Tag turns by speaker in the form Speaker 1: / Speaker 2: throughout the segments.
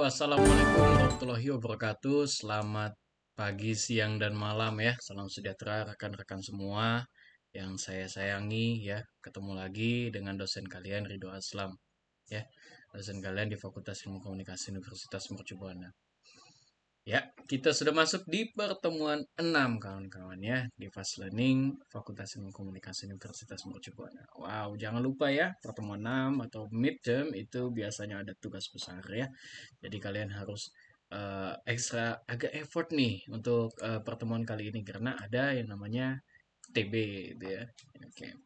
Speaker 1: Assalamualaikum warahmatullahi wabarakatuh. Selamat pagi, siang, dan malam ya. Salam sejahtera rekan-rekan semua yang saya sayangi ya. Ketemu lagi dengan dosen kalian Ridho Aslam ya. Dosen kalian di Fakultas Ilmu Komunikasi Universitas Mercubuana. Ya, kita sudah masuk di pertemuan 6 kawan-kawan ya di Fast Learning Fakultas Ilmu Komunikasi Universitas Mercubuana. Wow, jangan lupa ya, pertemuan 6 atau midterm itu biasanya ada tugas besar ya. Jadi kalian harus ekstra agak effort nih untuk pertemuan kali ini karena ada yang namanya TB gitu ya. Oke.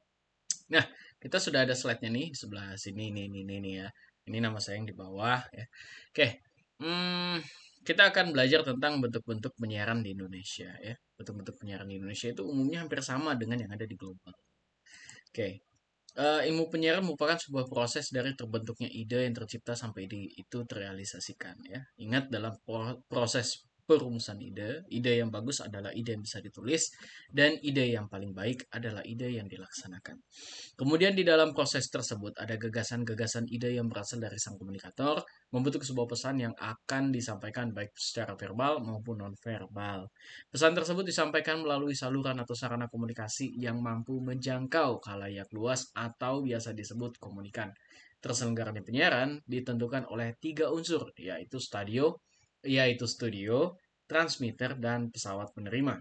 Speaker 1: Nah, kita sudah ada slide-nya nih sebelah sini nih ya. Ini nama saya yang di bawah ya. Oke. Hmm, kita akan belajar tentang bentuk-bentuk penyiaran di Indonesia ya. Bentuk-bentuk penyiaran di Indonesia itu umumnya hampir sama dengan yang ada di global. Oke. Ilmu penyiaran merupakan sebuah proses dari terbentuknya ide yang tercipta sampai ide itu terrealisasikan ya. Ingat dalam proses perumusan ide yang bagus adalah ide yang bisa ditulis dan ide yang paling baik adalah ide yang dilaksanakan. Kemudian di dalam proses tersebut ada gagasan-gagasan ide yang berasal dari sang komunikator, membentuk sebuah pesan yang akan disampaikan baik secara verbal maupun non-verbal. Pesan tersebut disampaikan melalui saluran atau sarana komunikasi yang mampu menjangkau khalayak luas atau biasa disebut komunikan. Terselenggaranya penyiaran ditentukan oleh 3 unsur, yaitu studio, transmitter, dan pesawat penerima.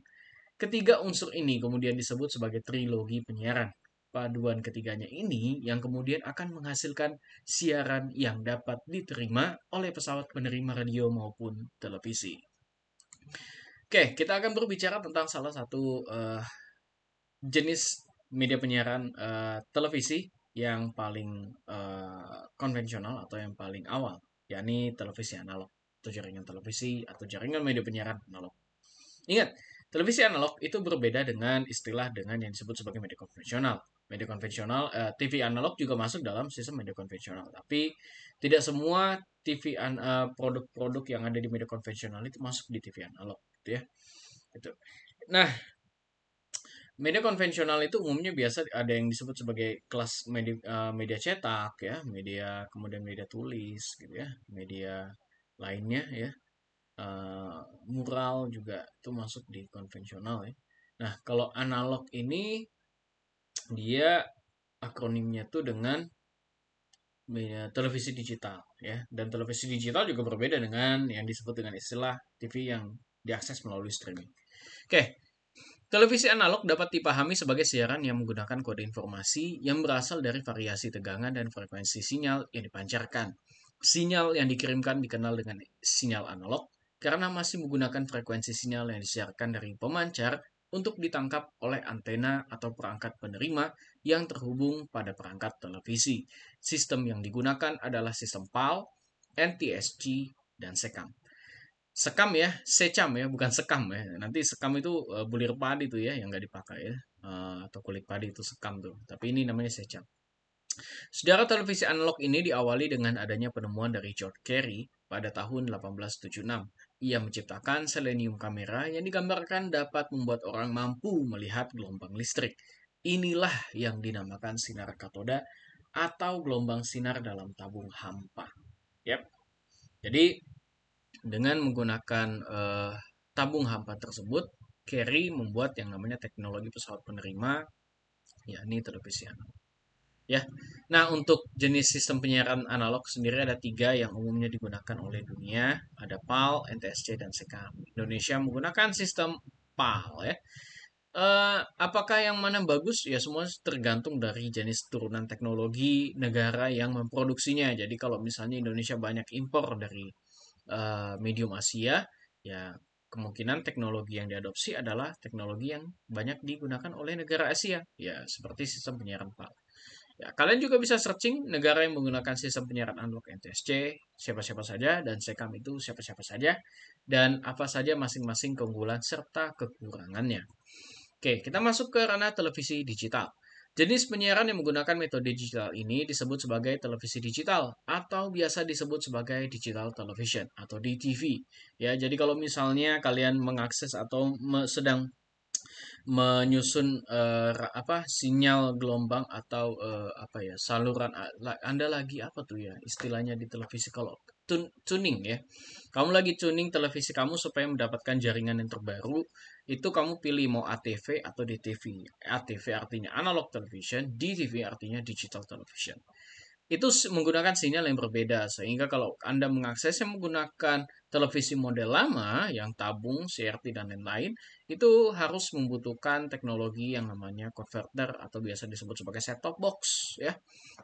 Speaker 1: Ketiga unsur ini kemudian disebut sebagai trilogi penyiaran. Paduan ketiganya ini yang kemudian akan menghasilkan siaran yang dapat diterima oleh pesawat penerima radio maupun televisi. Oke, kita akan berbicara tentang salah satu jenis media penyiaran televisi yang paling konvensional atau yang paling awal, yakni televisi analog atau jaringan televisi atau jaringan media penyiaran analog. Ingat, televisi analog itu berbeda dengan istilah dengan yang disebut sebagai media konvensional. Media konvensional, TV analog juga masuk dalam sistem media konvensional. Tapi tidak semua produk-produk yang ada di media konvensional itu masuk di TV analog, gitu ya. Gitu. Nah, media konvensional itu umumnya biasa ada yang disebut sebagai kelas media cetak ya, kemudian media tulis gitu ya, media lainnya ya. Mural juga itu masuk di konvensional ya. Nah, kalau analog ini dia akronimnya tuh dengan televisi digital ya. Dan televisi digital juga berbeda dengan yang disebut dengan istilah TV yang diakses melalui streaming. Oke, televisi analog dapat dipahami sebagai siaran yang menggunakan kode informasi yang berasal dari variasi tegangan dan frekuensi sinyal yang dipancarkan. Sinyal yang dikirimkan dikenal dengan sinyal analog karena masih menggunakan frekuensi sinyal yang disiarkan dari pemancar untuk ditangkap oleh antena atau perangkat penerima yang terhubung pada perangkat televisi. Sistem yang digunakan adalah sistem PAL, NTSC, dan SECAM. Sekam ya, secam ya, bukan sekam ya. Nanti sekam itu bulir padi tuh ya, yang nggak dipakai ya. Atau kulit padi itu sekam tuh. Tapi ini namanya secam. Sejarah televisi analog ini diawali dengan adanya penemuan dari George Carey pada tahun 1876. Ia menciptakan selenium kamera yang digambarkan dapat membuat orang mampu melihat gelombang listrik. Inilah yang dinamakan sinar katoda atau gelombang sinar dalam tabung hampa. Yap. Jadi dengan menggunakan tabung hampa tersebut, Carey membuat yang namanya teknologi pesawat penerima, yakni televisi analog. Ya, nah untuk jenis sistem penyiaran analog sendiri ada 3 yang umumnya digunakan oleh dunia, ada PAL, NTSC, dan SECAM. Indonesia menggunakan sistem PAL ya. Apakah yang mana bagus? Ya semua tergantung dari jenis turunan teknologi negara yang memproduksinya. Jadi kalau misalnya Indonesia banyak impor dari medium Asia, ya kemungkinan teknologi yang diadopsi adalah teknologi yang banyak digunakan oleh negara Asia, ya seperti sistem penyiaran PAL. Ya, kalian juga bisa searching negara yang menggunakan sistem penyiaran analog NTSC, siapa-siapa saja, dan SECAM itu siapa-siapa saja, dan apa saja masing-masing keunggulan serta kekurangannya. Oke, kita masuk ke ranah televisi digital. Jenis penyiaran yang menggunakan metode digital ini disebut sebagai televisi digital atau biasa disebut sebagai digital television atau DTV. Ya, jadi kalau misalnya kalian mengakses atau sedang menyusun sinyal gelombang atau saluran Anda lagi apa tuh ya istilahnya di televisi kalau tuning ya. Kamu lagi tuning televisi kamu supaya mendapatkan jaringan yang terbaru, itu kamu pilih mau ATV atau DTV. ATV artinya analog television, DTV artinya digital television. Itu menggunakan sinyal yang berbeda sehingga kalau Anda mengaksesnya menggunakan televisi model lama yang tabung, CRT dan lain-lain itu harus membutuhkan teknologi yang namanya converter atau biasa disebut sebagai set-top box ya.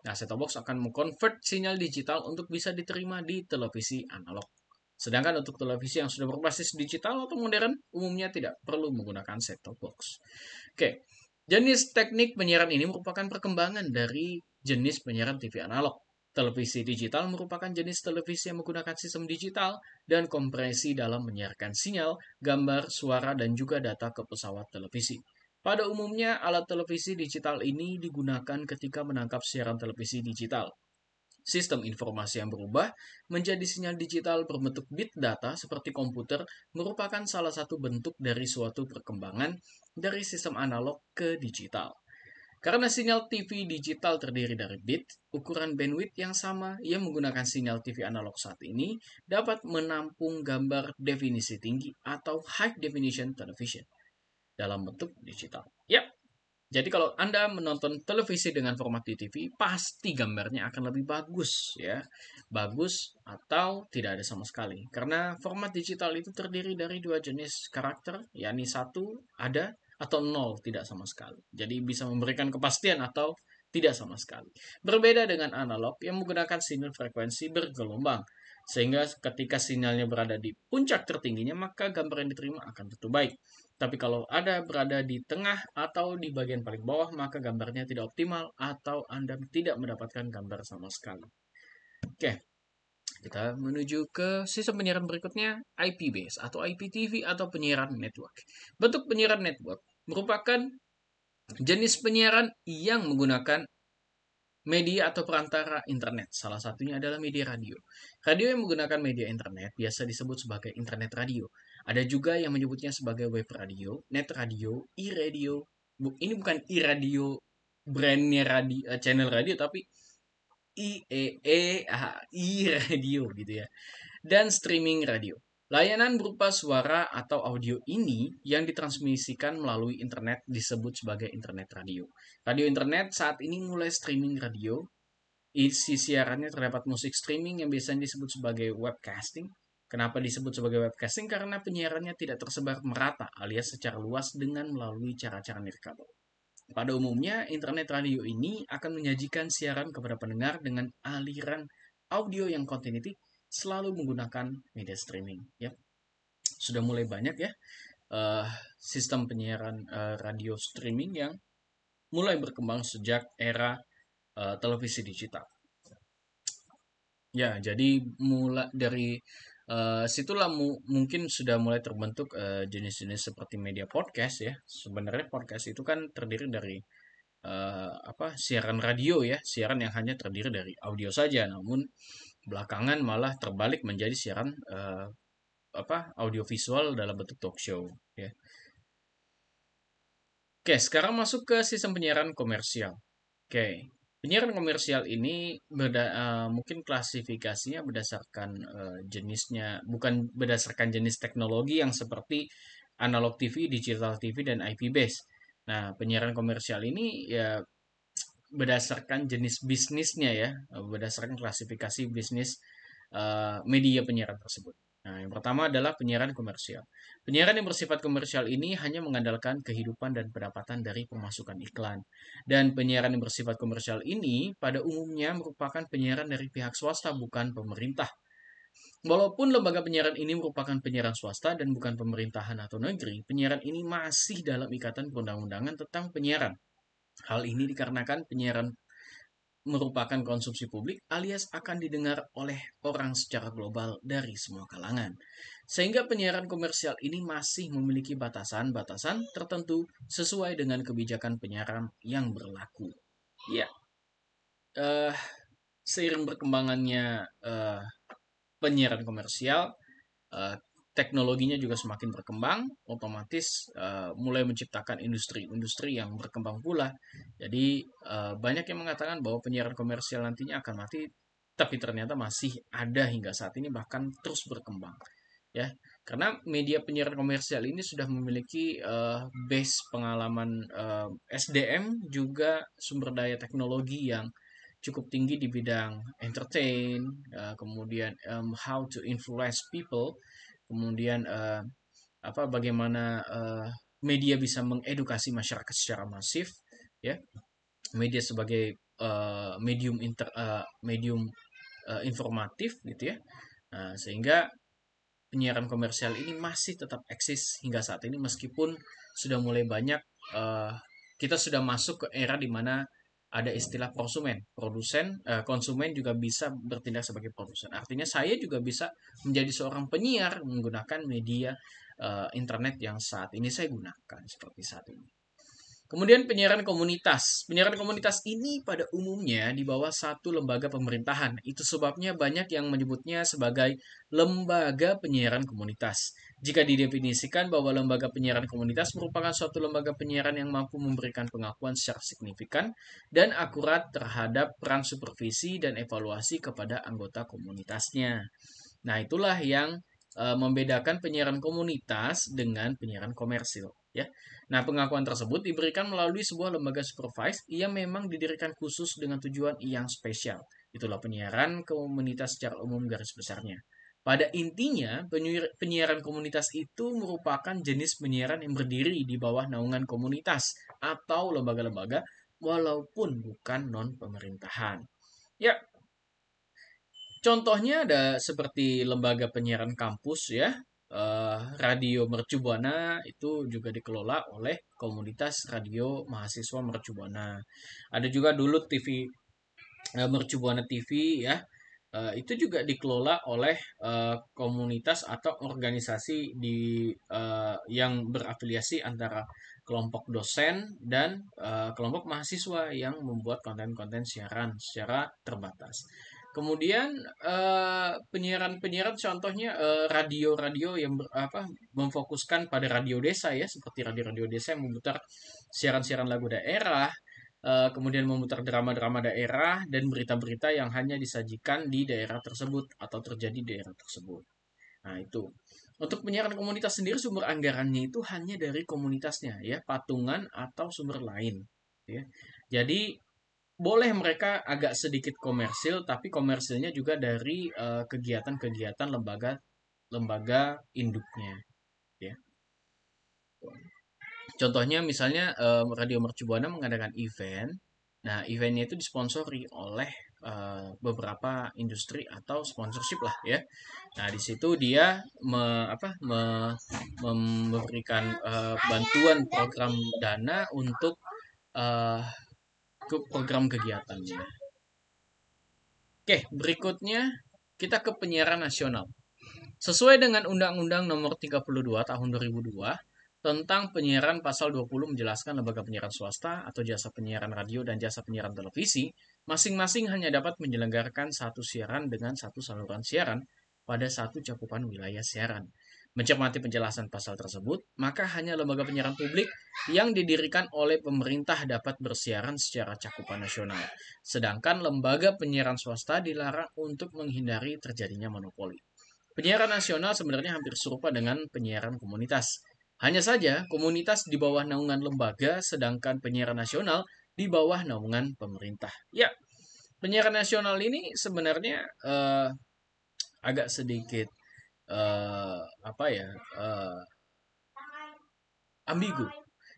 Speaker 1: Nah, set-top box akan mengkonvert sinyal digital untuk bisa diterima di televisi analog. Sedangkan untuk televisi yang sudah berbasis digital atau modern umumnya tidak perlu menggunakan set-top box. Oke, jenis teknik penyiaran ini merupakan perkembangan dari jenis penyiaran TV analog. Televisi digital merupakan jenis televisi yang menggunakan sistem digital dan kompresi dalam menyiarkan sinyal, gambar, suara, dan juga data ke pesawat televisi. Pada umumnya, alat televisi digital ini digunakan ketika menangkap siaran televisi digital. Sistem informasi yang berubah menjadi sinyal digital berbentuk bit data seperti komputer merupakan salah satu bentuk dari suatu perkembangan dari sistem analog ke digital. Karena sinyal TV digital terdiri dari bit, ukuran bandwidth yang sama yang menggunakan sinyal TV analog saat ini dapat menampung gambar definisi tinggi atau high definition television dalam bentuk digital. Yap, jadi kalau Anda menonton televisi dengan format di TV, pasti gambarnya akan lebih bagus ya. Bagus atau tidak ada sama sekali. Karena format digital itu terdiri dari dua jenis karakter, yakni satu ada atau nol tidak sama sekali. Jadi bisa memberikan kepastian atau tidak sama sekali. Berbeda dengan analog yang menggunakan sinyal frekuensi bergelombang. Sehingga ketika sinyalnya berada di puncak tertingginya, maka gambar yang diterima akan tentu baik. Tapi kalau ada berada di tengah atau di bagian paling bawah, maka gambarnya tidak optimal atau Anda tidak mendapatkan gambar sama sekali. Oke, kita menuju ke sistem penyiaran berikutnya, IP base atau IPTV atau penyiaran network. Bentuk penyiaran network merupakan jenis penyiaran yang menggunakan media atau perantara internet. Salah satunya adalah media radio. Radio yang menggunakan media internet biasa disebut sebagai internet radio. Ada juga yang menyebutnya sebagai web radio, net radio, e-radio. Ini bukan e-radio brandnya radio, channel radio, tapi i-radio gitu ya. Dan streaming radio. Layanan berupa suara atau audio ini yang ditransmisikan melalui internet disebut sebagai internet radio. Radio internet saat ini mulai streaming radio. Isi siarannya terdapat musik streaming yang biasanya disebut sebagai webcasting. Kenapa disebut sebagai webcasting? Karena penyiarannya tidak tersebar merata alias secara luas dengan melalui cara-cara nirkabel. Pada umumnya, internet radio ini akan menyajikan siaran kepada pendengar dengan aliran audio yang continuity selalu menggunakan media streaming. Ya, sudah mulai banyak ya sistem penyiaran radio streaming yang mulai berkembang sejak era televisi digital. Ya, jadi mulai dari situlah mungkin sudah mulai terbentuk jenis-jenis seperti media podcast ya. Sebenarnya podcast itu kan terdiri dari siaran radio ya, siaran yang hanya terdiri dari audio saja. Namun belakangan malah terbalik menjadi siaran audio visual dalam bentuk talk show ya. Oke, sekarang masuk ke sistem penyiaran komersial. Oke, penyiaran komersial ini mungkin klasifikasinya berdasarkan jenisnya, bukan berdasarkan jenis teknologi yang seperti analog TV, digital TV, dan IP base. Nah, penyiaran komersial ini ya berdasarkan jenis bisnisnya ya, berdasarkan klasifikasi bisnis media penyiaran tersebut. Nah, yang pertama adalah penyiaran komersial. Penyiaran yang bersifat komersial ini hanya mengandalkan kehidupan dan pendapatan dari pemasukan iklan. Dan penyiaran yang bersifat komersial ini pada umumnya merupakan penyiaran dari pihak swasta bukan pemerintah. Walaupun lembaga penyiaran ini merupakan penyiaran swasta dan bukan pemerintahan atau negeri, penyiaran ini masih dalam ikatan perundang-undangan tentang penyiaran. Hal ini dikarenakan penyiaran merupakan konsumsi publik alias akan didengar oleh orang secara global dari semua kalangan. Sehingga penyiaran komersial ini masih memiliki batasan-batasan tertentu sesuai dengan kebijakan penyiaran yang berlaku. Ya, eh, seiring berkembangannya penyiaran komersial, eh, teknologinya juga semakin berkembang, otomatis mulai menciptakan industri-industri yang berkembang pula. Jadi banyak yang mengatakan bahwa penyiaran komersial nantinya akan mati, tapi ternyata masih ada hingga saat ini, bahkan terus berkembang. Ya, karena media penyiaran komersial ini sudah memiliki base pengalaman SDM, juga sumber daya teknologi yang cukup tinggi di bidang entertain, kemudian how to influence people, kemudian bagaimana media bisa mengedukasi masyarakat secara masif, ya, media sebagai medium informatif gitu ya. Nah, sehingga penyiaran komersial ini masih tetap eksis hingga saat ini, meskipun sudah mulai banyak eh, kita sudah masuk ke era di mana ada istilah prosumen, konsumen juga bisa bertindak sebagai produsen. Artinya saya juga bisa menjadi seorang penyiar menggunakan media internet yang saat ini saya gunakan seperti saat ini. Kemudian penyiaran komunitas. Penyiaran komunitas ini pada umumnya di bawah satu lembaga pemerintahan. Itu sebabnya banyak yang menyebutnya sebagai lembaga penyiaran komunitas. Jika didefinisikan bahwa lembaga penyiaran komunitas merupakan suatu lembaga penyiaran yang mampu memberikan pengakuan secara signifikan dan akurat terhadap peran supervisi dan evaluasi kepada anggota komunitasnya. Nah, itulah yang membedakan penyiaran komunitas dengan penyiaran komersil, ya. Nah, pengakuan tersebut diberikan melalui sebuah lembaga supervise yang memang didirikan khusus dengan tujuan yang spesial. Itulah penyiaran komunitas secara umum garis besarnya. Pada intinya, penyiaran komunitas itu merupakan jenis penyiaran yang berdiri di bawah naungan komunitas atau lembaga-lembaga walaupun bukan non-pemerintahan. Ya, contohnya ada seperti lembaga penyiaran kampus, ya. Radio Mercu Buana itu juga dikelola oleh komunitas radio mahasiswa Mercu Buana. Ada juga dulu TV, Mercu Buana TV, ya. Itu juga dikelola oleh komunitas atau organisasi yang berafiliasi antara kelompok dosen dan kelompok mahasiswa yang membuat konten-konten siaran secara terbatas. Kemudian penyiaran-penyiaran contohnya radio-radio yang memfokuskan pada radio desa, ya, seperti radio-radio desa yang memutar siaran-siaran lagu daerah, kemudian memutar drama-drama daerah dan berita-berita yang hanya disajikan di daerah tersebut atau terjadi di daerah tersebut. Nah, itu. Untuk penyiaran komunitas sendiri, sumber anggarannya itu hanya dari komunitasnya, ya, patungan atau sumber lain, ya. Jadi boleh mereka agak sedikit komersil, tapi komersilnya juga dari kegiatan-kegiatan lembaga induknya, ya. Contohnya misalnya Radio Mercu Buana mengadakan event. Nah, eventnya itu disponsori oleh beberapa industri atau sponsorship lah, ya. Nah, di situ dia memberikan bantuan program dana untuk eh, program kegiatannya. Oke, berikutnya kita ke penyiaran nasional. Sesuai dengan Undang-Undang Nomor 32 Tahun 2002 tentang penyiaran, pasal 20 menjelaskan lembaga penyiaran swasta atau jasa penyiaran radio dan jasa penyiaran televisi masing-masing hanya dapat menyelenggarakan satu siaran dengan satu saluran siaran pada satu cakupan wilayah siaran. Mencermati penjelasan pasal tersebut, maka hanya lembaga penyiaran publik yang didirikan oleh pemerintah dapat bersiaran secara cakupan nasional. Sedangkan lembaga penyiaran swasta dilarang untuk menghindari terjadinya monopoli. Penyiaran nasional sebenarnya hampir serupa dengan penyiaran komunitas. Hanya saja komunitas di bawah naungan lembaga, sedangkan penyiaran nasional di bawah naungan pemerintah. Ya, penyiaran nasional ini sebenarnya agak sedikit ambigu.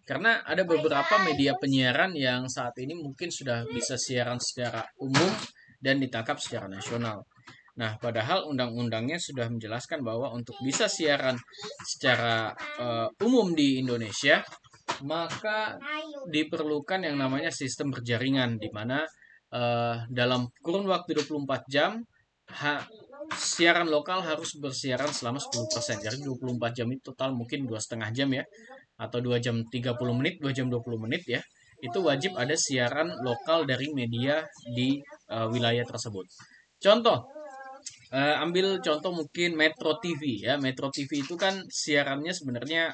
Speaker 1: Karena ada beberapa media penyiaran yang saat ini mungkin sudah bisa siaran secara umum dan ditangkap secara nasional. Nah, padahal undang-undangnya sudah menjelaskan bahwa untuk bisa siaran secara umum di Indonesia, maka diperlukan yang namanya sistem berjaringan, di mana dalam kurun waktu 24 jam siaran lokal harus bersiaran selama 10%. Jadi 24 jam itu total mungkin 2,5 jam, ya, atau 2 jam 30 menit, 2 jam 20 menit, ya. Itu wajib ada siaran lokal dari media di wilayah tersebut. Contoh, Ambil contoh mungkin Metro TV ya. Metro TV itu kan siarannya sebenarnya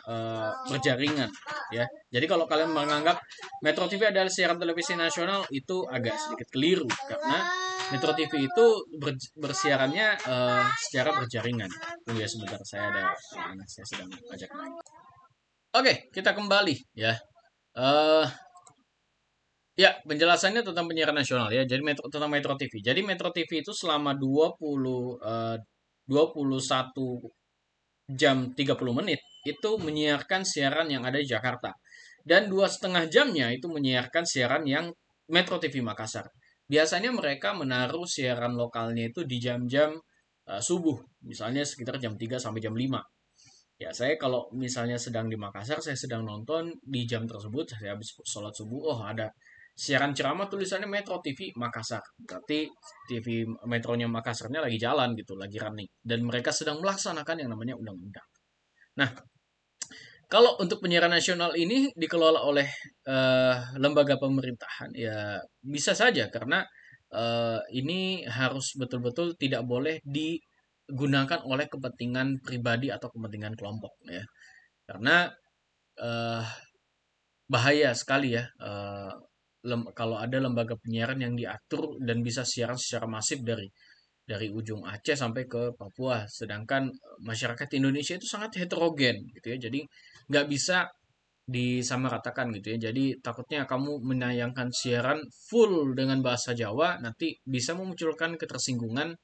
Speaker 1: berjaringan ya. Jadi kalau kalian menganggap Metro TV adalah siaran televisi nasional itu agak sedikit keliru karena Metro TV itu bersiarannya secara berjaringan. Tunggu ya sebentar, saya ada anak saya sedang ajak main. Oke, kita kembali ya. eh Ya, penjelasannya tentang penyiaran nasional ya. Jadi tentang Metro TV. Jadi Metro TV itu selama 21 jam 30 menit itu menyiarkan siaran yang ada di Jakarta. Dan 2,5 jamnya itu menyiarkan siaran yang Metro TV Makassar. Biasanya mereka menaruh siaran lokalnya itu di jam-jam subuh. Misalnya sekitar jam 3 sampai jam 5. Ya, saya kalau misalnya sedang di Makassar, saya sedang nonton di jam tersebut, saya habis sholat subuh, oh ada siaran ceramah tulisannya Metro TV Makassar. Berarti TV Metronya Makassarnya lagi jalan gitu, lagi running. Dan mereka sedang melaksanakan yang namanya undang-undang. Nah, kalau untuk penyiaran nasional ini dikelola oleh lembaga pemerintahan, ya bisa saja karena ini harus betul-betul tidak boleh digunakan oleh kepentingan pribadi atau kepentingan kelompok ya. Karena eh, bahaya sekali ya kalau ada lembaga penyiaran yang diatur dan bisa siaran secara masif dari ujung Aceh sampai ke Papua, sedangkan masyarakat Indonesia itu sangat heterogen gitu ya, jadi nggak bisa disamaratakan gitu ya. Jadi takutnya kamu menayangkan siaran full dengan bahasa Jawa nanti bisa memunculkan ketersinggungan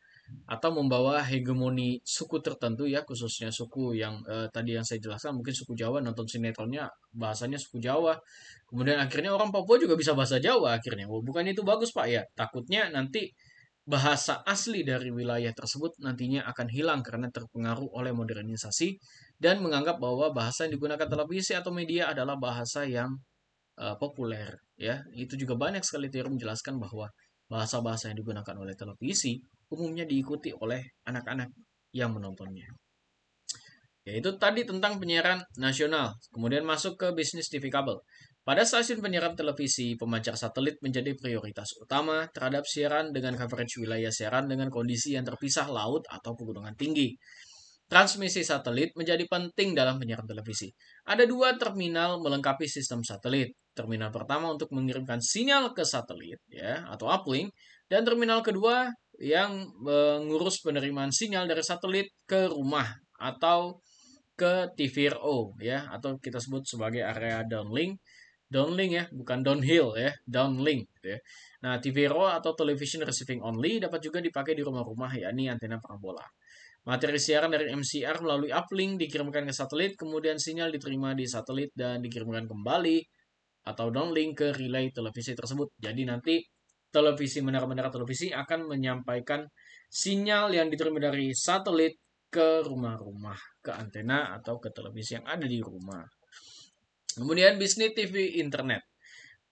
Speaker 1: atau membawa hegemoni suku tertentu ya, khususnya suku yang tadi yang saya jelaskan, mungkin suku Jawa nonton sinetronnya bahasanya suku Jawa, kemudian akhirnya orang Papua juga bisa bahasa Jawa akhirnya. Oh, bukan itu bagus Pak ya, takutnya nanti bahasa asli dari wilayah tersebut nantinya akan hilang karena terpengaruh oleh modernisasi dan menganggap bahwa bahasa yang digunakan televisi atau media adalah bahasa yang populer ya. Itu juga banyak sekali teori menjelaskan bahwa bahasa-bahasa yang digunakan oleh televisi umumnya diikuti oleh anak-anak yang menontonnya. Yaitu tadi tentang penyiaran nasional. Kemudian masuk ke bisnis TV kabel. Pada stasiun penyiaran televisi, pemancar satelit menjadi prioritas utama terhadap siaran dengan coverage wilayah siaran dengan kondisi yang terpisah laut atau pegunungan tinggi. Transmisi satelit menjadi penting dalam penyiaran televisi. Ada dua terminal melengkapi sistem satelit. Terminal pertama untuk mengirimkan sinyal ke satelit ya atau uplink, dan terminal kedua yang mengurus penerimaan sinyal dari satelit ke rumah atau ke TVRO ya, atau kita sebut sebagai area downlink. Downlink ya, bukan downhill ya, downlink gitu ya. Nah, TVRO atau television receiving only dapat juga dipakai di rumah-rumah, yakni antena parabola. Materi siaran dari MCR melalui uplink dikirimkan ke satelit, kemudian sinyal diterima di satelit dan dikirimkan kembali atau downlink ke relay televisi tersebut. Jadi nanti menara-menara televisi akan menyampaikan sinyal yang diterima dari satelit ke rumah-rumah, ke antena atau ke televisi yang ada di rumah. Kemudian bisnis TV internet.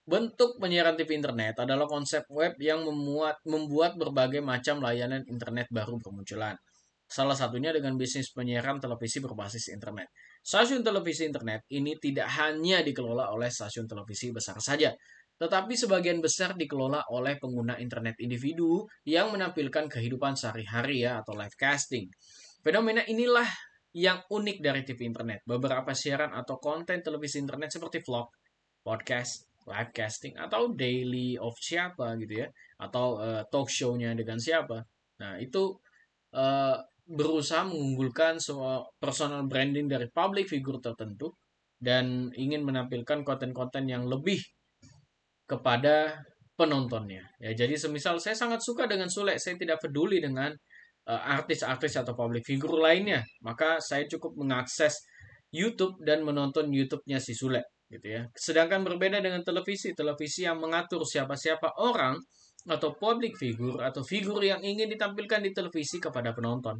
Speaker 1: Bentuk penyiaran TV internet adalah konsep web yang membuat berbagai macam layanan internet baru bermunculan. Salah satunya dengan bisnis penyiaran televisi berbasis internet. Stasiun televisi internet ini tidak hanya dikelola oleh stasiun televisi besar saja, tetapi sebagian besar dikelola oleh pengguna internet individu yang menampilkan kehidupan sehari-hari ya, atau live casting. Fenomena inilah yang unik dari TV internet. Beberapa siaran atau konten televisi internet seperti vlog, podcast, live casting, atau daily of siapa gitu ya, atau talk show-nya dengan siapa. Nah, itu uh, berusaha mengunggulkan personal branding dari public figure tertentu dan ingin menampilkan konten-konten yang lebih kepada penontonnya. Ya, jadi semisal saya sangat suka dengan Sule, saya tidak peduli dengan artis-artis atau public figure lainnya, maka saya cukup mengakses YouTube dan menonton YouTube-nya si Sule gitu ya. Sedangkan berbeda dengan televisi, televisi yang mengatur siapa-siapa orang atau public figure atau figur yang ingin ditampilkan di televisi kepada penonton.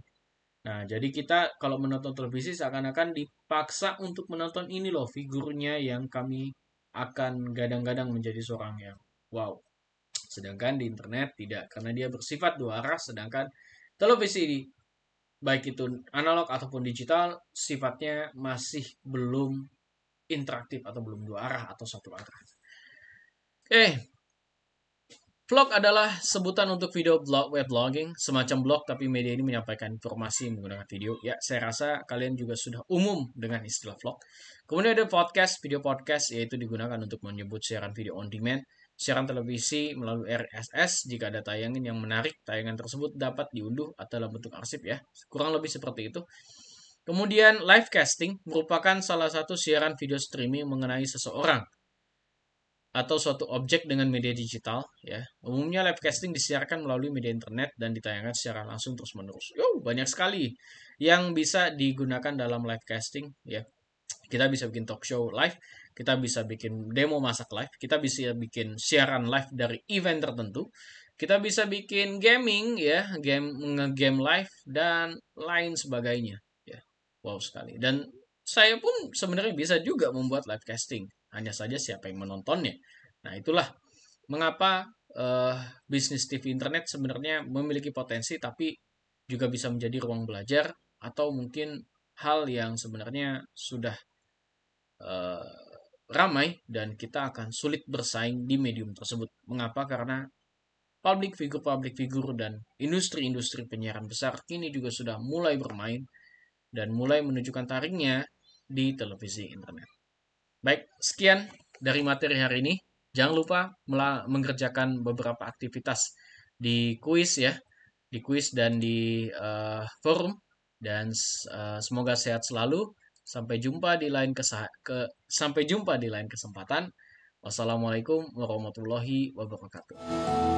Speaker 1: Nah, jadi kita kalau menonton televisi seakan-akan dipaksa untuk menonton ini loh figurnya yang kami akan gadang-gadang menjadi seorang yang wow. Sedangkan di internet tidak, karena dia bersifat dua arah, sedangkan televisi baik itu analog ataupun digital sifatnya masih belum interaktif atau belum dua arah atau satu arah. Vlog adalah sebutan untuk video blog, web blogging, semacam blog tapi media ini menyampaikan informasi menggunakan video. Ya, saya rasa kalian juga sudah umum dengan istilah vlog. Kemudian ada podcast, video podcast yaitu digunakan untuk menyebut siaran video on demand, siaran televisi melalui RSS jika ada tayangan yang menarik, tayangan tersebut dapat diunduh atau dalam bentuk arsip ya. Kurang lebih seperti itu. Kemudian live casting merupakan salah satu siaran video streaming mengenai seseorang atau suatu objek dengan media digital ya. Umumnya live casting disiarkan melalui media internet dan ditayangkan secara langsung terus-menerus. Banyak sekali yang bisa digunakan dalam live casting ya. Kita bisa bikin talk show live, kita bisa bikin demo masak live, kita bisa bikin siaran live dari event tertentu. Kita bisa bikin gaming ya, game live dan lain sebagainya ya. Wow sekali. Dan saya pun sebenarnya bisa juga membuat live casting. Hanya saja siapa yang menontonnya. Nah, itulah mengapa bisnis TV internet sebenarnya memiliki potensi tapi juga bisa menjadi ruang belajar atau mungkin hal yang sebenarnya sudah eh, ramai dan kita akan sulit bersaing di medium tersebut. Mengapa? Karena public figure dan industri-industri penyiaran besar kini juga sudah mulai bermain dan mulai menunjukkan taringnya di televisi internet. Baik, sekian dari materi hari ini. Jangan lupa mengerjakan beberapa aktivitas di kuis ya, di kuis dan di forum. Dan semoga sehat selalu. Sampai jumpa di lain kesempatan. Wassalamualaikum warahmatullahi wabarakatuh.